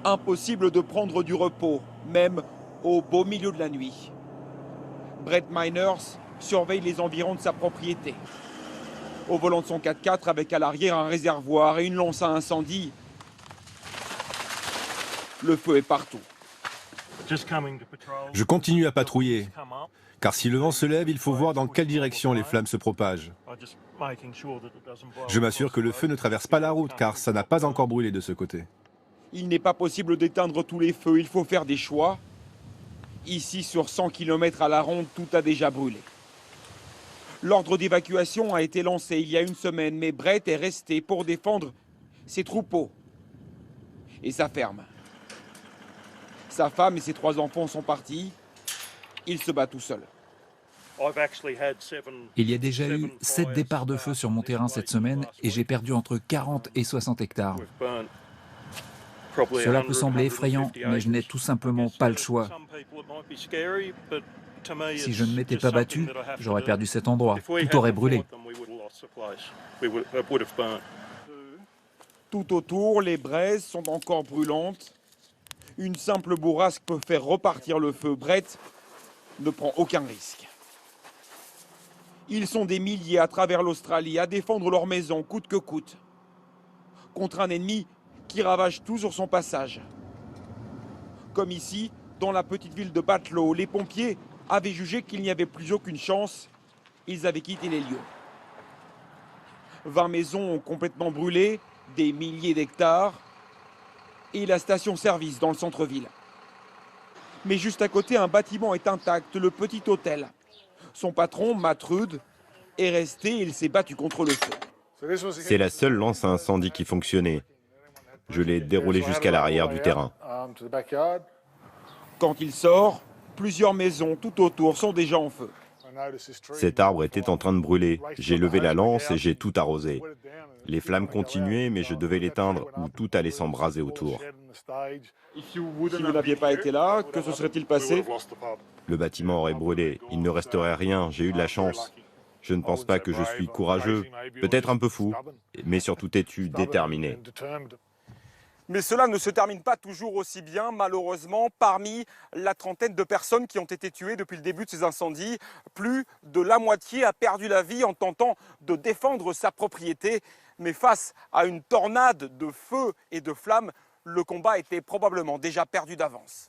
Impossible de prendre du repos, même au beau milieu de la nuit. Brett Miners surveille les environs de sa propriété. Au volant de son 4x4 avec à l'arrière un réservoir et une lance à incendie, le feu est partout. Je continue à patrouiller, car si le vent se lève, il faut voir dans quelle direction les flammes se propagent. Je m'assure que le feu ne traverse pas la route, car ça n'a pas encore brûlé de ce côté. Il n'est pas possible d'éteindre tous les feux, il faut faire des choix. Ici, sur 100 km à la ronde, tout a déjà brûlé. L'ordre d'évacuation a été lancé il y a une semaine, mais Brett est resté pour défendre ses troupeaux et sa ferme. Sa femme et ses 3 enfants sont partis. Il se bat tout seul. Il y a déjà eu 7 départs de feu sur mon terrain cette semaine et j'ai perdu entre 40 et 60 hectares. Cela peut sembler effrayant, mais je n'ai tout simplement pas le choix. Si je ne m'étais pas battu, j'aurais perdu cet endroit. Tout aurait brûlé. Tout autour, les braises sont encore brûlantes. Une simple bourrasque peut faire repartir le feu. Brett ne prend aucun risque. Ils sont des milliers à travers l'Australie à défendre leur maison coûte que coûte, contre un ennemi qui ravage tout sur son passage. Comme ici, dans la petite ville de Batlow, les pompiers avaient jugé qu'il n'y avait plus aucune chance. Ils avaient quitté les lieux. 20 maisons ont complètement brûlé, des milliers d'hectares, et la station-service dans le centre-ville. Mais juste à côté, un bâtiment est intact, le petit hôtel. Son patron, Matt Rudd, est resté et il s'est battu contre le feu. C'est la seule lance à incendie qui fonctionnait. Je l'ai déroulée jusqu'à l'arrière du terrain. Quand il sort, plusieurs maisons tout autour sont déjà en feu. Cet arbre était en train de brûler. J'ai levé la lance et j'ai tout arrosé. Les flammes continuaient, mais je devais l'éteindre ou tout allait s'embraser autour. Si vous n'aviez pas été là, que se serait-il passé? Le bâtiment aurait brûlé. Il ne resterait rien. J'ai eu de la chance. Je ne pense pas que je suis courageux, peut-être un peu fou, mais surtout têtu, déterminé. Mais cela ne se termine pas toujours aussi bien, malheureusement. Parmi la trentaine de personnes qui ont été tuées depuis le début de ces incendies, plus de la moitié a perdu la vie en tentant de défendre sa propriété. Mais face à une tornade de feu et de flammes, le combat était probablement déjà perdu d'avance.